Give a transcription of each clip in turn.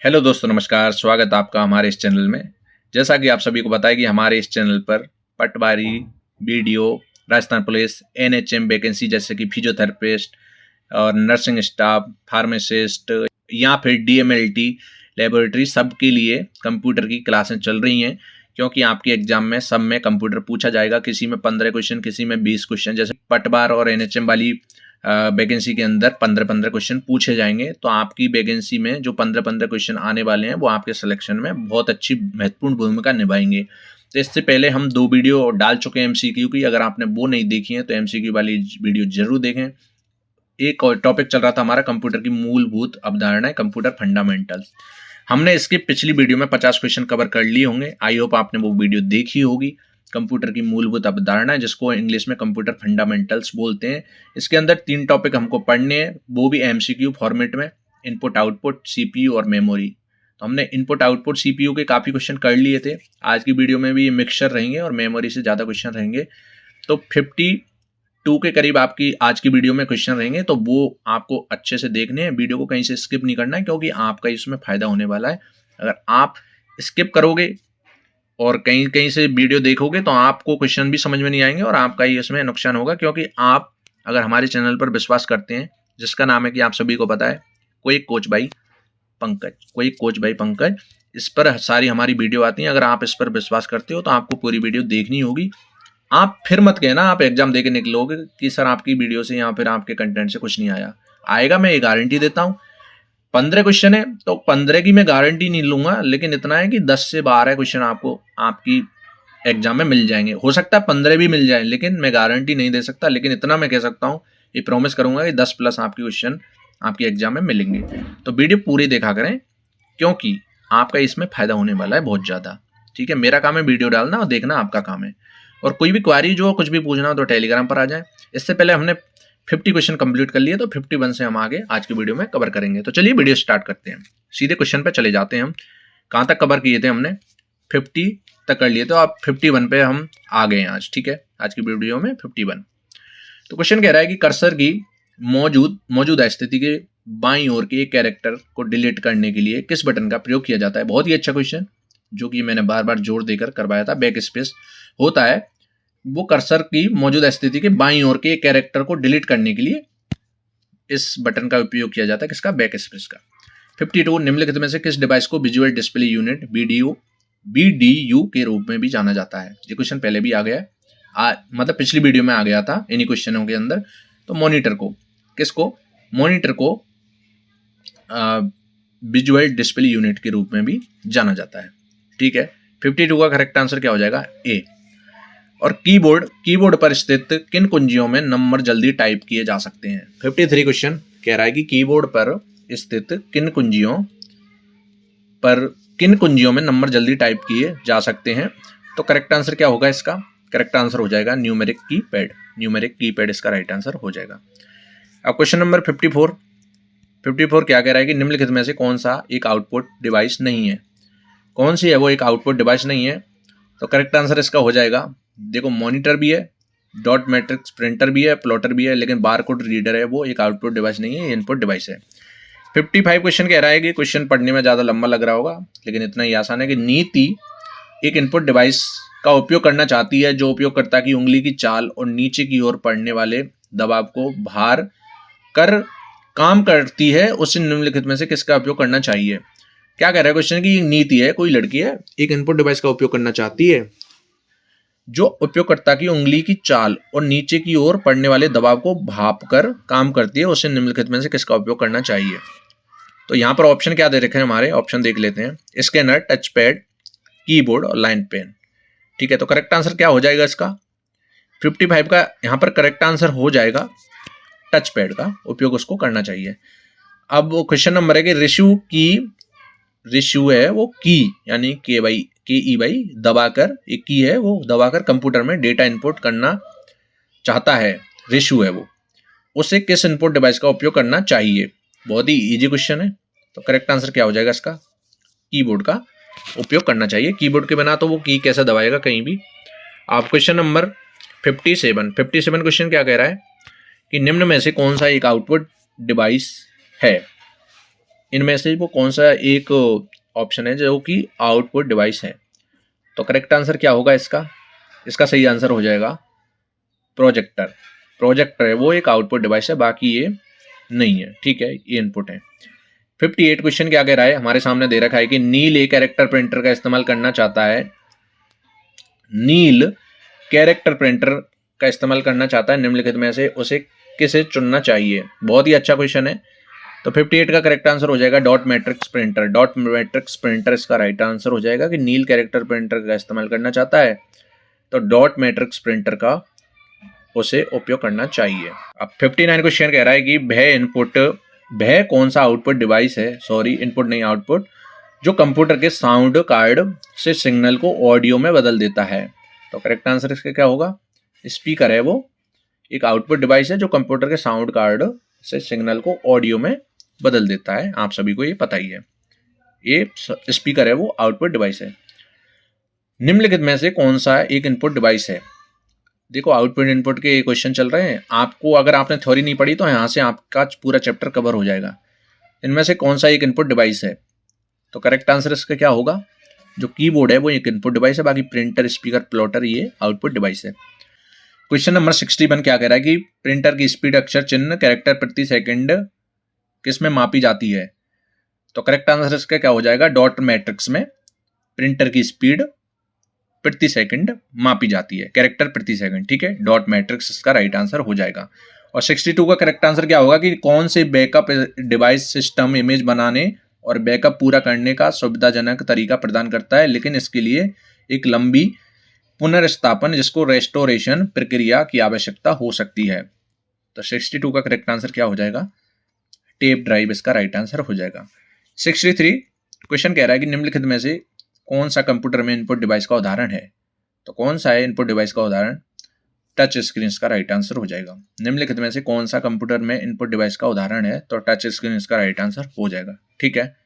Hello दोस्तों, नमस्कार। स्वागत है आपका हमारे इस चैनल में। जैसा कि आप सभी को पता है कि हमारे इस चैनल पर patwari, BDO, Rajasthan police, NHM vacancy जैसे कि फिजियोथेरेपिस्ट और नर्सिंग स्टाफ, फार्मासिस्ट या फिर डीएमएलटी लेबोरेटरी सबके लिए कंप्यूटर की क्लासें चल रही हैं। क्योंकि आपके एग्जाम में सब में कंप्यूटर पूछा जाएगा, किसी में 15 क्वेश्चन, किसी में 20 क्वेश्चन। जैसे पटवार और एनएचएम वाली वैकेंसी के अंदर 15-15 क्वेश्चन पूछे जाएंगे। तो आपकी वैकेंसी में जो 15-15 क्वेश्चन आने वाले हैं वो आपके सिलेक्शन में बहुत अच्छी महत्वपूर्ण भूमिका निभाएंगे। तो इससे पहले हम 2 वीडियो डाल चुके हैं एमसीक्यू की। अगर आपने वो नहीं देखी है तो एमसीक्यू वाली वीडियो जरूर देखें। एक और टॉपिक चल रहा था हमारा कंप्यूटर की मूलभूत अवधारणाएं, कंप्यूटर फंडामेंटल्स। हमने इसकी पिछली वीडियो में 50 क्वेश्चन कवर कर लिए होंगे। आई होप आपने वो वीडियो देखी होगी। कंप्यूटर की मूलभूत अवधारणाएं, जिसको इंग्लिश में कंप्यूटर फंडामेंटल्स बोलते हैं। इसके अंदर 3 टॉपिक हमको पढ़ने हैं, वो भी एमसीक्यू फॉर्मेट में। इनपुट, आउटपुट, सीपीयू और मेमोरी। तो हमने इनपुट, आउटपुट, सीपीयू के काफी क्वेश्चन कर लिए थे। आज की वीडियो में भी ये मिक्सचर रहेंगे और मेमोरी से ज्यादा क्वेश्चन रहेंगे। तो 52 के करीब आपकी आज की वीडियो में क्वेश्चन रहेंगे। तो वो आपको अच्छे से देखने हैं, वीडियो को कहीं से स्किप नहीं करना है, क्योंकि आपका इसमें फायदा होने वाला है। अगर आप स्किप करोगे और कहीं कहीं से वीडियो देखोगे तो आपको क्वेश्चन भी समझ में नहीं आएंगे और आपका ही इसमें नुकसान होगा। क्योंकि आप अगर हमारे चैनल पर विश्वास करते हैं, जिसका नाम है कि आप सभी को पता है, कोई कोच भाई पंकज, इस पर सारी हमारी वीडियो आती हैं। अगर आप इस पर विश्वास करते हो तो आपको पूरी वीडियो देखनी होगी। आप फिर मत कहना आप एग्जाम देके निकलोगे कि सर आपकी वीडियो से या फिर आपके कंटेंट से कुछ नहीं आएगा। मैं ये गारंटी देता हूँ। 15 क्वेश्चन है तो 15 की मैं गारंटी नहीं लूंगा, लेकिन इतना है कि 10 से 12 क्वेश्चन आपको आपकी एग्जाम में मिल जाएंगे। हो सकता है 15 भी मिल जाए, लेकिन मैं गारंटी नहीं दे सकता। लेकिन इतना मैं कह सकता हूँ, ये प्रॉमिस करूंगा कि 10 प्लस आपके क्वेश्चन आपकी एग्जाम में मिलेंगे। तो वीडियो पूरी देखा करें, क्योंकि आपका इसमें फायदा होने वाला है बहुत ज्यादा। ठीक है, मेरा काम है वीडियो डालना और देखना आपका काम है। और कोई भी क्वारी जो कुछ भी पूछना हो तो टेलीग्राम पर आ जाए। इससे पहले हमने 50 क्वेश्चन कंप्लीट कर लिए, तो 51 से हम आगे आज की वीडियो में कवर करेंगे। तो चलिए वीडियो स्टार्ट करते हैं, सीधे क्वेश्चन पे चले जाते हैं। हम कहाँ तक कवर किए थे? हमने 50 तक कर लिए, तो आप 51 पे हम आ गए हैं आज। ठीक है, आज की वीडियो में 51। तो क्वेश्चन कह रहा है कि कर्सर की मौजूदा स्थिति के बाईं ओर के एक कैरेक्टर को डिलीट करने के लिए किस बटन का प्रयोग किया जाता है? बहुत ही अच्छा क्वेश्चन, जो कि मैंने बार बार जोर देकर करवाया था। बैक स्पेस होता है वो कर्सर की मौजूदा स्थिति के बाईं ओर के कैरेक्टर को डिलीट करने के लिए इस बटन का उपयोग किया जाता है। किसका? बैक स्पेस का। 52, निम्नलिखित में से किस डिवाइस को विजुअल डिस्प्ले यूनिट बीडीयू के रूप में भी जाना जाता है? ये क्वेश्चन पहले भी आ गया है, मतलब पिछली वीडियो में आ गया था इन्हीं क्वेश्चनों के अंदर। तो मॉनिटर को, किसको? मॉनिटर को विजुअल डिस्प्ले यूनिट के रूप में भी जाना जाता है। ठीक है, 52 का करेक्ट आंसर क्या हो जाएगा? ए। और कीबोर्ड पर स्थित किन कुंजियों में नंबर जल्दी टाइप किए जा सकते हैं? 53 क्वेश्चन कह रहा है कि कीबोर्ड पर स्थित किन कुंजियों में नंबर जल्दी टाइप किए जा सकते हैं? तो करेक्ट आंसर क्या होगा इसका? करेक्ट आंसर हो जाएगा न्यूमेरिक कीपैड इसका राइट आंसर हो जाएगा। अब क्वेश्चन नंबर 54 क्या कह रहा है कि निम्नलिखित में से कौन सा एक आउटपुट डिवाइस नहीं है? कौन सी है वो एक आउटपुट डिवाइस नहीं है? तो करेक्ट आंसर इसका हो जाएगा, देखो, मॉनिटर भी है, डॉट मैट्रिक्स प्रिंटर भी है, प्लॉटर भी है, लेकिन बारकोड रीडर है वो एक आउटपुट डिवाइस नहीं है, इनपुट डिवाइस है। 55 क्वेश्चन कह रहा है कि क्वेश्चन पढ़ने में ज़्यादा लंबा लग रहा होगा, लेकिन इतना ही आसान है कि नीति एक इनपुट डिवाइस का उपयोग करना चाहती है जो उपयोगकर्ता की उंगली की चाल और नीचे की ओर पड़ने वाले दबाव को भार कर काम करती है। उसे निम्नलिखित में से किसका उपयोग करना चाहिए? क्या कह रहा है क्वेश्चन की नीति है, कोई लड़की है, एक इनपुट डिवाइस का उपयोग करना चाहती है जो उपयोगकर्ता की उंगली की चाल और नीचे की ओर पड़ने वाले दबाव को भाप कर काम करती है। उसे निम्नलिखित में से किसका उपयोग करना चाहिए? तो यहाँ पर ऑप्शन क्या दे रखे हैं हमारे? ऑप्शन देख लेते हैं, स्कैनर, टच पैड, कीबोर्ड और लाइन पेन। ठीक है, तो करेक्ट आंसर क्या हो जाएगा इसका? 55 का यहाँ पर करेक्ट आंसर हो जाएगा टच पैड का उपयोग उसको करना चाहिए। अब क्वेश्चन नंबर है कि रिशु है वो की, यानी के दबाकर, एक की है वो दबाकर कंप्यूटर में डेटा इनपुट करना चाहता है, रिशु है वो, उसे किस इनपुट डिवाइस का उपयोग करना चाहिए? बहुत ही इजी क्वेश्चन है। तो करेक्ट आंसर क्या हो जाएगा इसका? कीबोर्ड का उपयोग करना चाहिए। कीबोर्ड के बिना तो वो की कैसे दबाएगा कहीं भी। आप क्वेश्चन नंबर 57 क्वेश्चन क्या कह रहा है कि निम्न में से कौन सा एक आउटपुट डिवाइस है? इनमें से वो कौन सा एक ऑप्शन है जो कि आउटपुट डिवाइस है? तो करेक्ट आंसर क्या होगा इसका? इसका सही आंसर हो जाएगा प्रोजेक्टर। प्रोजेक्टर है वो एक आउटपुट डिवाइस है, बाकी ये नहीं है। ठीक है, ये इनपुट है। 58 क्वेश्चन क्या कह रहा है? हमारे सामने दे रखा है कि नील एक कैरेक्टर प्रिंटर का इस्तेमाल करना चाहता है। नील कैरेक्टर प्रिंटर का इस्तेमाल करना चाहता है, निम्नलिखित में से उसे किसे चुनना चाहिए? बहुत ही अच्छा क्वेश्चन है। तो 58 का करेक्ट आंसर हो जाएगा dot matrix printer. Dot matrix printer इसका राइट आंसर हो जाएगा कि नील कैरेक्टर प्रिंटर का इस्तेमाल करना चाहता है तो डॉट मैट्रिक्स प्रिंटर का उसे उपयोग करना चाहिए। अब 59 क्वेश्चन कह रहा है कि वह कौन सा आउटपुट डिवाइस है, सॉरी इनपुट नहीं आउटपुट, जो कंप्यूटर के साउंड कार्ड से सिग्नल को ऑडियो में बदल देता है? तो करेक्ट आंसर इसका क्या होगा? स्पीकर है वो एक आउटपुट डिवाइस है जो कंप्यूटर के साउंड कार्ड से सिग्नल को ऑडियो में बदल देता है। आप सभी को ये पता ही है, ये स्पीकर है वो आउटपुट डिवाइस है। निम्नलिखित में से कौन सा एक इनपुट डिवाइस है? देखो आउटपुट इनपुट के क्वेश्चन चल रहे हैं, आपको अगर आपने थ्योरी नहीं पढ़ी तो यहाँ से आपका पूरा चैप्टर कवर हो जाएगा। इनमें से कौन सा एक इनपुट डिवाइस है? तो करेक्ट आंसर इसका क्या होगा? जो कीबोर्ड है वो एक इनपुट डिवाइस है, बाकी प्रिंटर, स्पीकर, प्लॉटर ये आउटपुट डिवाइस है। क्वेश्चन नंबर 61 क्या कह रहा है कि प्रिंटर की स्पीड अक्षर चिन्ह कैरेक्टर प्रति सेकंड किस में मापी जाती है? तो करेक्ट आंसर इसका क्या हो जाएगा? डॉट मैट्रिक्स में प्रिंटर की स्पीड प्रति सेकंड मापी जाती है, कैरेक्टर प्रति सेकंड। ठीक है, डॉट मैट्रिक्स इसका राइट आंसर हो जाएगा। और 62 का करेक्ट आंसर क्या होगा कि कौन से बैकअप डिवाइस सिस्टम इमेज बनाने और बैकअप पूरा करने का सुविधाजनक तरीका प्रदान करता है, लेकिन इसके लिए एक लंबी पुनर्स्थापन जिसको रेस्टोरेशन प्रक्रिया की आवश्यकता हो सकती है। तो 62 का करेक्ट आंसर क्या हो जाएगा? टेप ड्राइव इसका राइट आंसर हो जाएगा। 63 क्वेश्चन कह रहा है कि निम्नलिखित में से कौन सा कंप्यूटर में इनपुट डिवाइस का उदाहरण है? तो कौन सा है इनपुट डिवाइस का उदाहरण? टच स्क्रीन का राइट आंसर हो जाएगा। निम्नलिखित में से कौन सा कंप्यूटर में इनपुट डिवाइस का उदाहरण है? तो टच स्क्रीन का राइट आंसर हो जाएगा। ठीक है,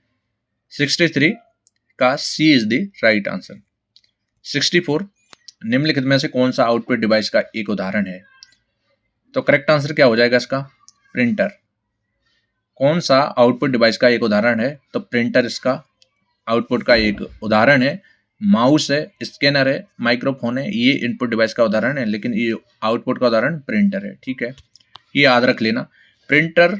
63 का सी इज द राइट आंसर। 64 निम्नलिखित में से कौन सा आउटपुट डिवाइस का एक उदाहरण है? तो करेक्ट आंसर क्या हो जाएगा इसका? प्रिंटर। कौन सा आउटपुट डिवाइस का एक उदाहरण है? तो प्रिंटर इसका आउटपुट का एक उदाहरण है। माउस है, स्कैनर है, माइक्रोफोन है, ये इनपुट डिवाइस का उदाहरण है, लेकिन ये आउटपुट का उदाहरण प्रिंटर है। ठीक है, ये याद रख लेना। प्रिंटर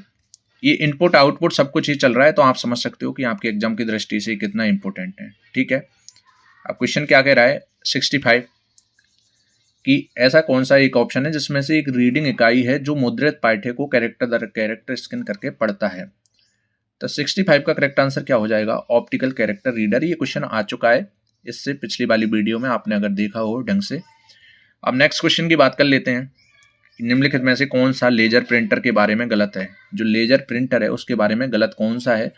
ये इनपुट आउटपुट सब कुछ ही चल रहा है, तो आप समझ सकते हो कि आपके एग्जाम की दृष्टि से कितना इंपॉर्टेंट है। ठीक है, अब क्वेश्चन क्या कह रहा है 65 कि ऐसा कौन सा एक ऑप्शन है जिसमें से एक रीडिंग इकाई है जो मुद्रित पाठ्य को कैरेक्टर दर कैरेक्टर स्कैन करके पढ़ता है? तो 65 का करेक्ट आंसर क्या हो जाएगा? Optical character reader. ये क्वेश्चन आ चुका है इससे पिछली वाली वीडियो में, आपने अगर देखा हो ढंग से। अब नेक्स्ट क्वेश्चन की बात कर लेते हैं। निम्नलिखित में से कौन सा लेजर प्रिंटर के बारे में गलत है? जो लेजर प्रिंटर है उसके बारे में गलत कौन सा है?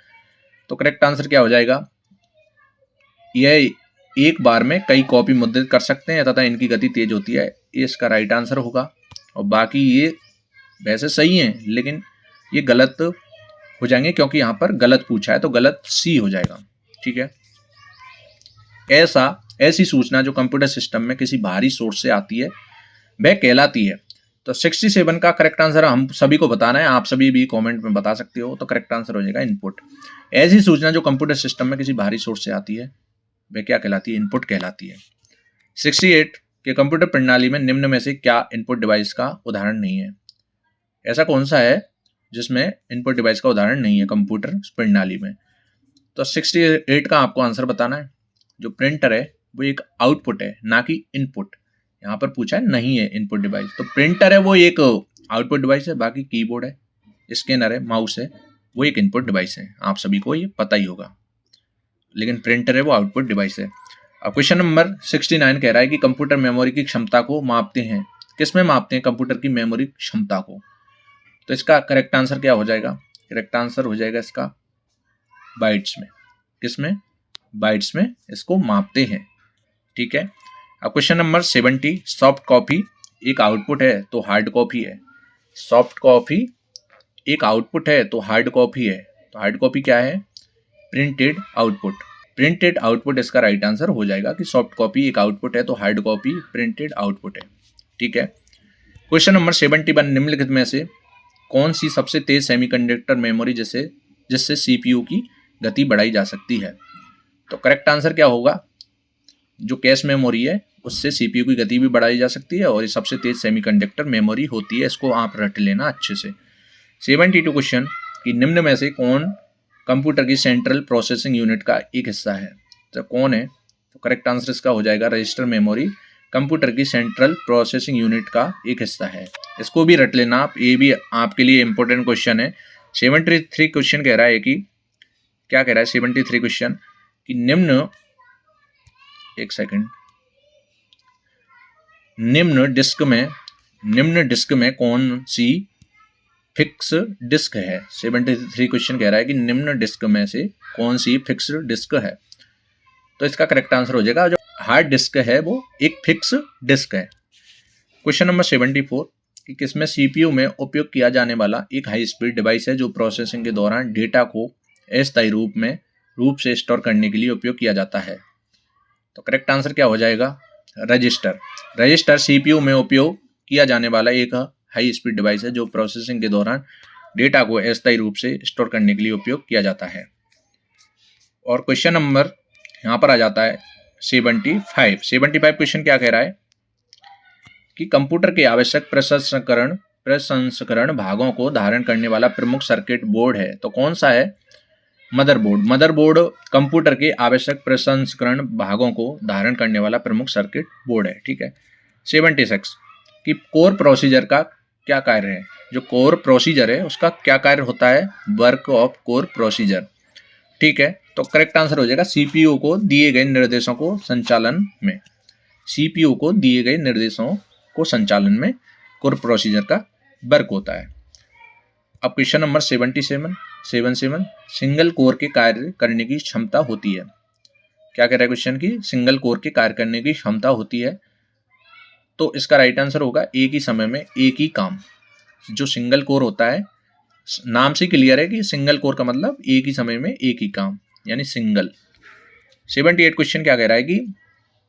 तो करेक्ट आंसर क्या हो जाएगा? यह एक बार में कई कॉपी मुद्रित कर सकते हैं तथा इनकी गति तेज होती है, ये इसका राइट आंसर होगा। और बाकी ये वैसे सही है लेकिन ये गलत हो जाएंगे क्योंकि यहाँ पर गलत पूछा है, तो गलत सी हो जाएगा। ठीक है, ऐसी सूचना जो कंप्यूटर सिस्टम में किसी बाहरी सोर्स से आती है वह कहलाती है। तो 67 का करेक्ट आंसर हम सभी को बताना है, आप सभी भी कमेंट में बता सकते हो। तो करेक्ट आंसर हो जाएगा इनपुट। ऐसी सूचना जो कंप्यूटर सिस्टम में किसी बाहरी सोर्स से आती है वह क्या कहलाती है? इनपुट कहलाती है। 68 के कंप्यूटर प्रणाली में निम्न में से क्या इनपुट डिवाइस का उदाहरण नहीं है? ऐसा कौन सा है जिसमें इनपुट डिवाइस का उदाहरण नहीं है कंप्यूटर प्रणाली में? तो 68 का आपको आंसर बताना है। जो प्रिंटर है वो एक आउटपुट है, ना कि इनपुट। यहाँ पर पूछा है नहीं है इनपुट डिवाइस, तो प्रिंटर है वो एक आउटपुट डिवाइस है, बाकी कीबोर्ड है, स्कैनर है, माउस है, वो एक इनपुट डिवाइस है। आप सभी को ये पता ही होगा, लेकिन प्रिंटर है वो आउटपुट डिवाइस है। अब क्वेश्चन नंबर 69 कह रहा है कि कंप्यूटर मेमोरी की क्षमता को मापते हैं, किस में मापते हैं कंप्यूटर की मेमोरी क्षमता को? तो इसका करेक्ट आंसर क्या हो जाएगा? करेक्ट आंसर हो जाएगा इसका बाइट्स में। किस में? बाइट्स में इसको मापते हैं। ठीक है, अब क्वेश्चन नंबर 70 सॉफ्ट कॉपी एक आउटपुट है तो हार्ड कॉपी है। सॉफ्ट कॉपी एक आउटपुट है तो हार्ड कॉपी है, तो हार्ड कॉपी क्या है? Printed output. प्रिंटेड आउटपुट इसका राइट आंसर हो जाएगा कि सॉफ्ट कॉपी एक आउटपुट है तो हार्ड कॉपी प्रिंटेड आउटपुट है। ठीक है, क्वेश्चन नंबर 71 निम्नलिखित में से कौन सी सबसे तेज सेमीकंडक्टर मेमोरी जिसे जिससे CPU की गति बढ़ाई जा सकती है। तो करेक्ट आंसर क्या होगा, जो कैश मेमोरी है उससे CPU की गति भी बढ़ाई जा सकती है और ये सबसे तेज सेमीकंडक्टर मेमोरी होती है। इसको आप रट लेना अच्छे से। 72 क्वेश्चन कि निम्न में से कौन कंप्यूटर की सेंट्रल प्रोसेसिंग यूनिट का एक हिस्सा है। तो कौन है, तो करेक्ट आंसर इसका हो जाएगा रजिस्टर मेमोरी कंप्यूटर की सेंट्रल प्रोसेसिंग यूनिट का एक हिस्सा है। इसको भी रट लेना आप, ये भी आपके लिए इंपॉर्टेंट क्वेश्चन है। 73 क्वेश्चन कह रहा है कि क्या कह रहा है 73 क्वेश्चन कि निम्न निम्न डिस्क में कौन सी फिक्स डिस्क है। 73 क्वेश्चन कह रहा है कि निम्न डिस्क में से कौन सी फिक्स डिस्क है। तो इसका करेक्ट आंसर हो जाएगा जो हार्ड डिस्क है वो एक फिक्स डिस्क है। क्वेश्चन नंबर 74 कि किसमें CPU में उपयोग किया जाने वाला एक हाई स्पीड डिवाइस है जो प्रोसेसिंग के दौरान डेटा को अस्थायी रूप से स्टोर करने के लिए उपयोग किया जाता है। तो करेक्ट आंसर क्या हो जाएगा, रजिस्टर CPU में उपयोग किया जाने वाला एक हाई स्पीड डिवाइस है जो प्रोसेसिंग के दौरान डेटा को अस्थायी रूप से स्टोर करने के लिए उपयोग किया जाता है। और क्वेश्चन नंबर यहाँ पर आ जाता है 75 क्वेश्चन क्या कह रहा है कि कंप्यूटर के आवश्यक प्रसंस्करण भागों को धारण करने वाला प्रमुख सर्किट बोर्ड है। तो कौन सा है, मदरबोर्ड कंप्यूटर के आवश्यक प्रसंस्करण भागों को धारण करने वाला प्रमुख सर्किट बोर्ड है। ठीक है। 76 कि कोर प्रोसीजर का क्या कार्य है। जो कोर प्रोसीजर है उसका क्या कार्य होता है, वर्क ऑफ कोर प्रोसीजर। ठीक है। तो करेक्ट आंसर हो जाएगा CPU को दिए गए निर्देशों को संचालन में कोर प्रोसीजर का वर्क होता है। अब क्वेश्चन नंबर 77 सिंगल कोर के कार्य करने की क्षमता होती है। क्या कह रहा है क्वेश्चन की सिंगल कोर के कार्य करने की क्षमता होती है। तो इसका राइट आंसर होगा एक ही समय में एक ही काम। जो सिंगल कोर होता है, नाम से क्लियर है कि सिंगल कोर का मतलब एक ही समय में एक ही काम, यानी सिंगल। 78 क्वेश्चन क्या कह रहा है कि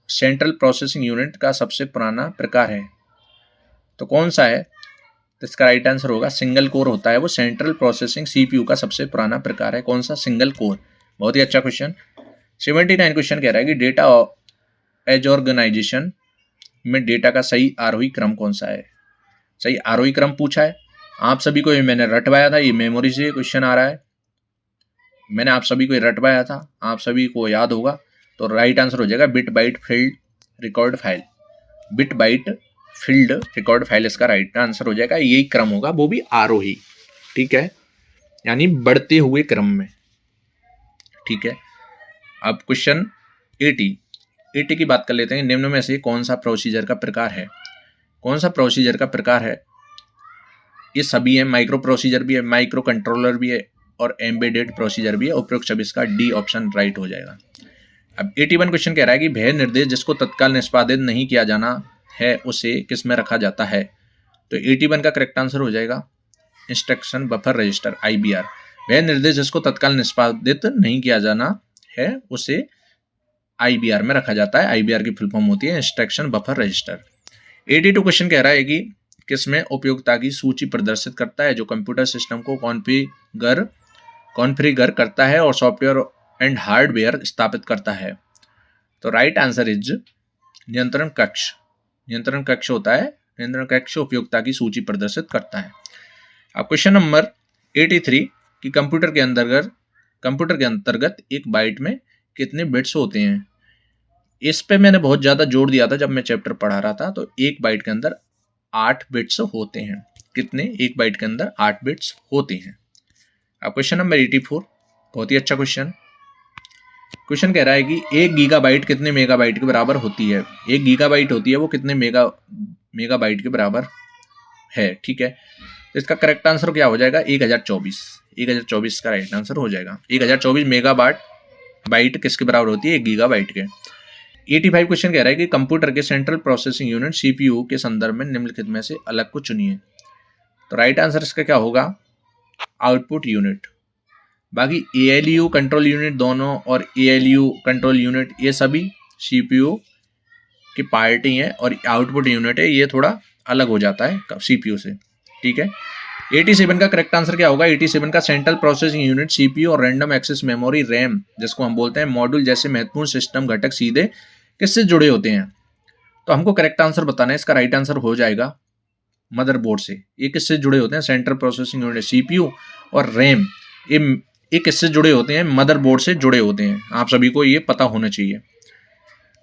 सेंट्रल प्रोसेसिंग यूनिट का सबसे पुराना प्रकार है। तो कौन सा है, तो इसका राइट आंसर होगा सिंगल कोर होता है वो सेंट्रल प्रोसेसिंग CPU का सबसे पुराना प्रकार है। कौन सा, सिंगल कोर। बहुत ही अच्छा क्वेश्चन। 79 क्वेश्चन कह रहा है कि डेटा एज ऑर्गेनाइजेशन में डेटा का सही आरोही क्रम कौन सा है। सही आरोही क्रम पूछा है आप सभी को, ये मैंने रटवाया था, ये मेमोरी से क्वेश्चन आ रहा है, मैंने आप सभी को रटवाया था, आप सभी को याद होगा। तो राइट आंसर हो जाएगा bit byte field record file इसका राइट आंसर हो जाएगा। यही क्रम होगा, वो भी आरोही। ठीक है, यानी बढ़ते हुए क्रम में। ठीक है। अब क्वेश्चन 80 की बात कर लेते हैं। निम्न में से कौन सा प्रोसीजर का प्रकार है। कौन सा प्रोसीजर का प्रकार है, ये सभी है। माइक्रो प्रोसीजर भी है, माइक्रो कंट्रोलर भी है और एम्बेडेड प्रोसीजर भी है। उपरोक्त सभी इसका डी ऑप्शन राइट हो जाएगा। अब 81 क्वेश्चन कह रहा है कि वह निर्देश जिसको तत्काल निष्पादित नहीं किया जाना है उसे किस में रखा जाता है। तो 81 का करेक्ट आंसर हो जाएगा इंस्ट्रक्शन बफर रजिस्टर IBR। वह निर्देश जिसको तत्काल निष्पादित नहीं किया जाना है उसे IBR में रखा जाता है। IBR की फुल फॉर्म होती है इंस्ट्रक्शन बफर रजिस्टर। 82 क्वेश्चन कह रहा है कि किसमें उपयोगिता की सूची प्रदर्शित करता है, जो कंप्यूटर सिस्टम को कॉन्फ़िगर करता है और सॉफ्टवेयर एंड हार्डवेयर स्थापित करता है। तो राइट आंसर इज नियंत्रण कक्ष होता है। नियंत्रण कक्ष उपयोगिता की सूची प्रदर्शित करता है। अब क्वेश्चन नंबर 83 कि कंप्यूटर के अंतर्गत एक बाइट में कितने बिट्स होते हैं। इस पे मैंने बहुत ज्यादा जोर दिया था जब मैं चैप्टर पढ़ा रहा था। तो एक बाइट के अंदर 8 बिट्स होते हैं। कितने, एक बाइट के अंदर 8 बिट्स होते हैं। अब क्वेश्चन नंबर 84 बहुत ही अच्छा क्वेश्चन कह रहा है कि 1 गीगाबाइट कितने मेगाबाइट के बराबर होती है। 1 गीगाबाइट होती है वो कितने मेगाबाइट के बराबर है। ठीक है। तो इसका करेक्ट आंसर क्या हो जाएगा 1024 का राइट आंसर हो जाएगा। 1024 मेगाबाइट किसके बराबर होती है, 1 गीगाबाइट के। 85 क्वेश्चन कह रहा है कि कंप्यूटर के सेंट्रल प्रोसेसिंग यूनिट CPU के संदर्भ में निम्नलिखित में से अलग को चुनिए। तो राइट आंसर इसका क्या होगा, आउटपुट यूनिट। बाकी ALU कंट्रोल यूनिट दोनों और ALU कंट्रोल यूनिट ये सभी CPU की पार्ट ही है और आउटपुट यूनिट है ये थोड़ा अलग हो जाता है CPU से। ठीक है। 87 का करेक्ट आंसर क्या होगा? 87 का सेंट्रल प्रोसेसिंग यूनिट सीपीयू और रैंडम एक्सेस मेमोरी रैम, जिसको हम बोलते हैं मॉड्यूल जैसे महत्वपूर्ण सिस्टम घटक सीधे किससे जुड़े होते हैं? तो हमको करेक्ट आंसर बताना है। इसका राइट आंसर हो जाएगा मदरबोर्ड से। ये किससे जुड़े होते हैं? सेंट्रल प्रोसेसिंग यूनिट सीपीयू और रैम, ये किससे जुड़े होते हैं? मदरबोर्ड से जुड़े होते हैं। आप सभी को ये पता होना चाहिए।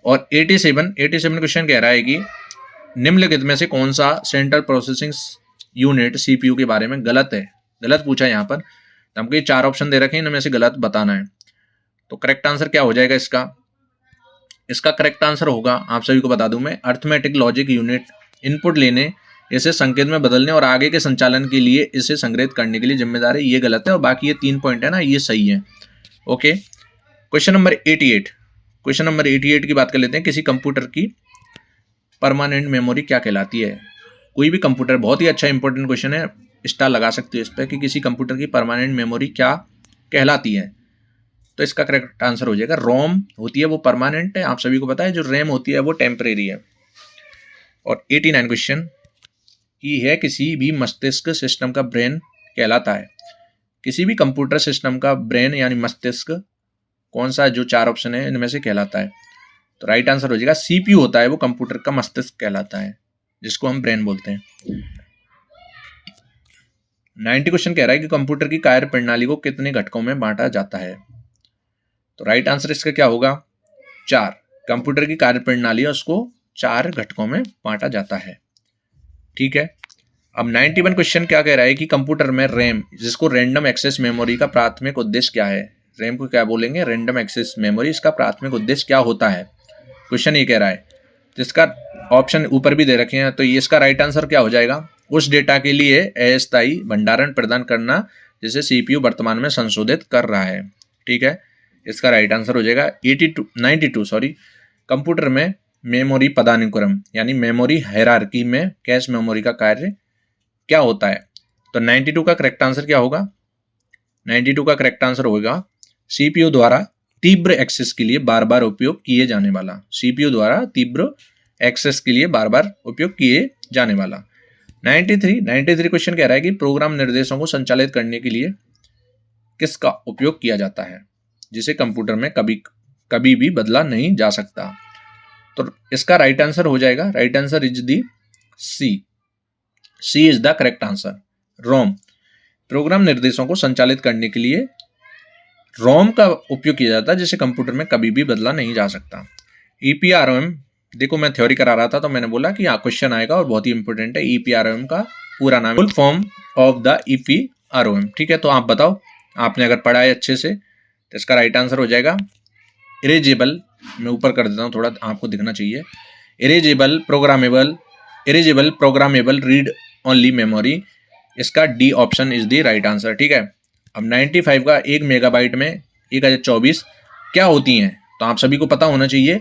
और 87 क्वेश्चन कह रहा है कि निम्नलिखित में से कौन सा सेंट्रल प्रोसेसिंग यूनिट सीपीयू के बारे में गलत है? गलत पूछा है यहाँ पर। तो हमको ये 4 ऑप्शन दे रखे हैं, इनमें से गलत बताना है। तो करेक्ट आंसर क्या हो जाएगा इसका? इसका करेक्ट आंसर होगा, आप सभी को बता दूं मैं, अर्थमेटिक लॉजिक यूनिट। इनपुट लेने, इसे संकेत में बदलने और आगे के संचालन के लिए इसे संग्रहित करने के लिए जिम्मेदार है। ये गलत है, और बाकी ये 3 पॉइंट है ना, ये सही है। ओके, क्वेश्चन नंबर 88 की बात कर लेते हैं। किसी कंप्यूटर की परमानेंट मेमोरी क्या कहलाती है? कोई भी कंप्यूटर, बहुत ही अच्छा इंपॉर्टेंट क्वेश्चन है, स्टार लगा सकते हो इस पर, कि किसी कंप्यूटर की परमानेंट मेमोरी क्या कहलाती है? तो इसका करेक्ट आंसर हो जाएगा रोम होती है वो परमानेंट है, आप सभी को पता है। जो रैम होती है वो टेम्परेरी है। और 89 क्वेश्चन की है, किसी भी मस्तिष्क सिस्टम का ब्रेन कहलाता है? किसी भी कंप्यूटर सिस्टम का ब्रेन यानी मस्तिष्क कौन सा, जो 4 ऑप्शन है इनमें से कहलाता है? तो राइट आंसर हो जाएगा सीपीयू होता है वो कंप्यूटर का मस्तिष्क कहलाता है, जिसको हम ब्रेन बोलते हैं। 90 क्वेश्चन कह रहा है कि कंप्यूटर की कार्य प्रणाली को कितने घटकों में बांटा जाता है? तो राइट आंसर इसका क्या होगा? 4। कंप्यूटर की कार्य प्रणाली है उसको 4 घटकों में बांटा जाता है। ठीक है। अब 91 क्वेश्चन क्या कह रहा है कि कंप्यूटर में रैम, जिसको रैंडम एक्सेस मेमोरी का प्राथमिक उद्देश्य क्या है? रैम को क्या बोलेंगे? Random access memory. इसका प्राथमिक उद्देश्य क्या होता है? क्वेश्चन ये कह रहा है। जिसका ऑप्शन ऊपर भी दे रखे हैं, तो ये इसका राइट आंसर क्या हो जाएगा? उस डेटा के लिए अस्थायी भंडारण प्रदान करना जिसे सीपीयू वर्तमान में संशोधित कर रहा है। ठीक है, इसका राइट आंसर हो जाएगा 92 कंप्यूटर में मेमोरी पदानुक्रम यानी मेमोरी हायरार्की में कैश मेमोरी का कार्य क्या होता है? तो 92 का करेक्ट आंसर क्या होगा? 92 का करेक्ट आंसर होगा सीपीयू द्वारा तीव्र एक्सेस के लिए बार बार उपयोग किए जाने वाला। सीपीयू द्वारा तीव्र एक्सेस के लिए बार बार उपयोग किए जाने वाला। 93 क्वेश्चन कह रहा है कि प्रोग्राम निर्देशों को संचालित करने के लिए किसका उपयोग किया जाता है, जिसे कंप्यूटर में कभी भी बदला नहीं जा सकता? तो इसका राइट आंसर हो जाएगा, right answer is the C is the correct answer, ROM. Program निर्देशों को संचालित करने के लिए रोम का उपयोग किया जाता है, जिसे कंप्यूटर में कभी भी बदला नहीं जा सकता। ईपीआरओएम, देखो मैं थ्योरी करा रहा था तो मैंने बोला कि क्वेश्चन आएगा और बहुत ही इंपॉर्टेंट है। ईपीआरओएम का पूरा नाम, फुल फॉर्म ऑफ द ईपीआरओएम। ठीक है, तो आप बताओ, आपने अगर पढ़ा है अच्छे से, तो इसका राइट आंसर हो जाएगा इरेजेबल। मैं ऊपर कर देता हूँ, थोड़ा आपको दिखना चाहिए। Erasable programmable read only memory. इसका D option is the right answer. ठीक है। अब 95 का 1 मेगाबाइट में 1024 क्या होती हैं? तो आप सभी को पता होना चाहिए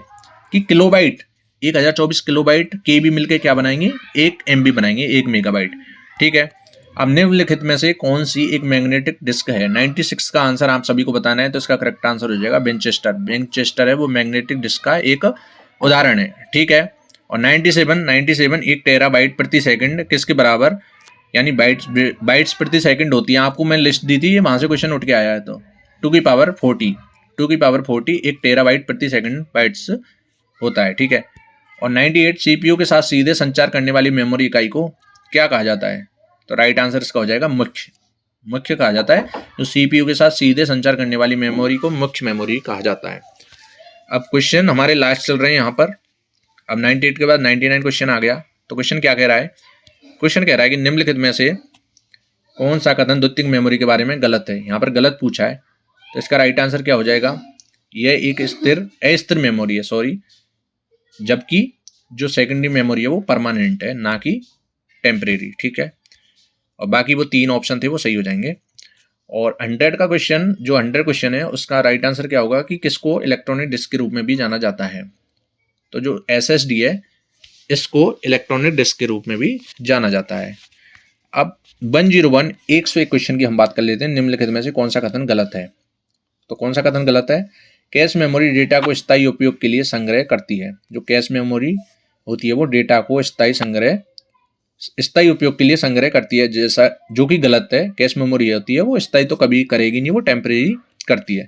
कि किलोबाइट, 1024 किलोबाइट के भी मिलकर क्या बनाएंगे? 1 MB बनाएंगे, 1 मेगाबाइट। ठीक है। अब निम्नलिखित में से कौन सी एक मैग्नेटिक डिस्क है? 96 का आंसर आप सभी को बताना है, तो इसका करेक्ट आंसर हो जाएगा विंचेस्टर है वो मैग्नेटिक डिस्क का एक उदाहरण है। ठीक है। और 97 1 टेराबाइट प्रति सेकंड किसके बराबर, यानी बाइट्स प्रति सेकंड होती है। आपको मैं लिस्ट दी थी, वहां से क्वेश्चन उठ के आया है। तो 2 की पावर 40 1 टेराबाइट प्रति सेकंड बाइट्स होता है। ठीक है। और 98 सीपीयू के साथ सीधे संचार करने वाली मेमोरी इकाई को क्या कहा जाता है? तो राइट आंसर इसका हो जाएगा मुख्य कहा जाता है। जो सीपीयू के साथ सीधे संचार करने वाली मेमोरी को मुख्य मेमोरी कहा जाता है। अब क्वेश्चन हमारे लास्ट चल रहे हैं यहाँ पर। अब 98 के बाद 99 क्वेश्चन आ गया। तो क्वेश्चन क्या कह रहा है? क्वेश्चन कह रहा है कि निम्नलिखित में से कौन सा कथन द्वितीयक मेमोरी के बारे में गलत है? यहाँ पर गलत पूछा है, तो इसका राइट आंसर क्या हो जाएगा? यह एक अस्थिर मेमोरी है, सॉरी, जबकि जो सेकेंडरी मेमोरी है वो परमानेंट है, ना कि टेम्परेरी। ठीक है। और बाकी वो 3 ऑप्शन थे वो सही हो जाएंगे। और 100 का क्वेश्चन, जो 100 क्वेश्चन है, उसका राइट आंसर क्या होगा कि किसको इलेक्ट्रॉनिक डिस्क के रूप में भी जाना जाता है? तो जो SSD है, इसको इलेक्ट्रॉनिक डिस्क के रूप में भी जाना जाता है। अब 101 क्वेश्चन की हम बात कर लेते हैं। निम्नलिखित में से कौन सा कथन गलत है? तो कौन सा कथन गलत है? कैश मेमोरी डेटा को स्थायी उपयोग के लिए संग्रह करती है। जो कैश मेमोरी होती है वो डेटा को स्थायी संग्रह स्थायी उपयोग के लिए संग्रह करती है, जैसा जो कि गलत है। कैश मेमोरी होती है वो स्थायी तो कभी करेगी नहीं, वो टेम्परेरी करती है,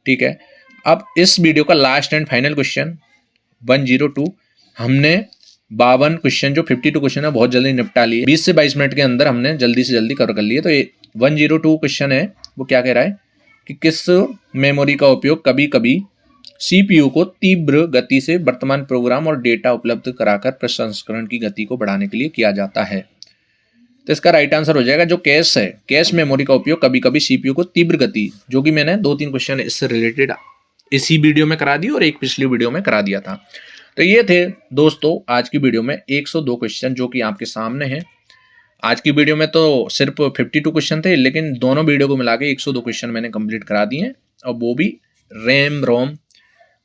ठीक है। अब इस वीडियो का लास्ट एंड फाइनल क्वेश्चन 102, हमने 52 क्वेश्चन जो 52 क्वेश्चन है बहुत जल्दी निपटा लिए, 20 से 22 मिनट के अंदर हमने जल्दी से जल्दी कवर कर लिए। तो ये 102 क्वेश्चन है, वो क्या कह रहा है कि किस मेमोरी का उपयोग कभी कभी सीपीयू को तीव्र गति से वर्तमान प्रोग्राम और डेटा उपलब्ध कराकर प्रसंस्करण की गति को बढ़ाने के लिए किया जाता है। तो इसका राइट आंसर हो जाएगा जो कैश है, कैश मेमोरी का उपयोग कभी कभी सीपीयू को तीव्र गति, जो कि मैंने 2-3 क्वेश्चन इससे रिलेटेड इसी वीडियो में करा दी और एक पिछली वीडियो में करा दिया था। तो ये थे दोस्तों आज की वीडियो में 102 क्वेश्चन जो कि आपके सामने हैं। आज की वीडियो में तो सिर्फ 52 क्वेश्चन थे, लेकिन दोनों वीडियो को मिला के 102 क्वेश्चन मैंने कंप्लीट करा दिए हैं, और वो भी रैम रोम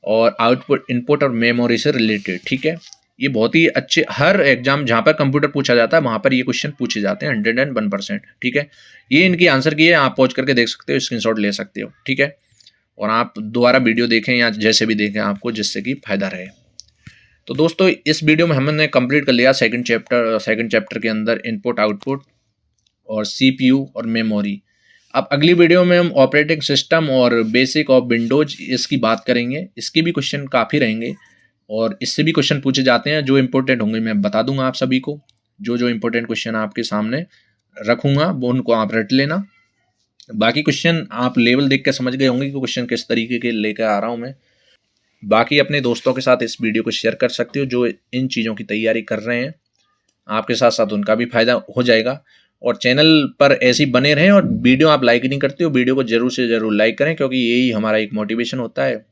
और आउटपुट इनपुट और मेमोरी से रिलेटेड, ठीक है। ये बहुत ही अच्छे, हर एग्जाम जहाँ पर कंप्यूटर पूछा जाता है वहाँ पर ये क्वेश्चन पूछे जाते हैं 101%, ठीक है। ये इनकी आंसर की है, आप पहुँच करके देख सकते हो, स्क्रीनशॉट ले सकते हो, ठीक है। और आप दोबारा वीडियो देखें या जैसे भी देखें आपको, जिससे कि फायदा रहे। तो दोस्तों इस वीडियो में हमने कंप्लीट कर लिया सेकंड चैप्टर के अंदर इनपुट आउटपुट और सीपीयू और मेमोरी। अब अगली वीडियो में हम ऑपरेटिंग सिस्टम और बेसिक ऑफ विंडोज इसकी बात करेंगे। इसके भी क्वेश्चन काफ़ी रहेंगे और इससे भी क्वेश्चन पूछे जाते हैं, जो इंपॉर्टेंट होंगे मैं बता दूंगा आप सभी को। जो इंपॉर्टेंट क्वेश्चन आपके सामने रखूंगा वो उनको आप रट लेना। बाकी क्वेश्चन आप लेवल देख के समझ गए होंगे कि क्वेश्चन किस तरीके के लेकर आ रहा हूँ मैं। बाकी अपने दोस्तों के साथ इस वीडियो को शेयर कर सकते हो जो इन चीज़ों की तैयारी कर रहे हैं, आपके साथ साथ उनका भी फायदा हो जाएगा। और चैनल पर ऐसे ही बने रहें, और वीडियो आप लाइक नहीं करते हो, वीडियो को जरूर से जरूर लाइक करें, क्योंकि यही हमारा एक मोटिवेशन होता है।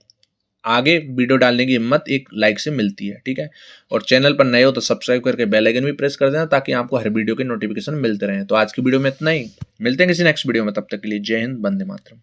आगे वीडियो डालने की हिम्मत एक लाइक से मिलती है, ठीक है। और चैनल पर नए हो तो सब्सक्राइब करके बेल आइकन भी प्रेस कर देना, ताकि आपको हर वीडियो के नोटिफिकेशन मिलते रहें। तो आज की वीडियो में इतना ही, मिलते हैं किसी नेक्स्ट वीडियो में, तब तक के लिए जय हिंद, वंदे मातरम।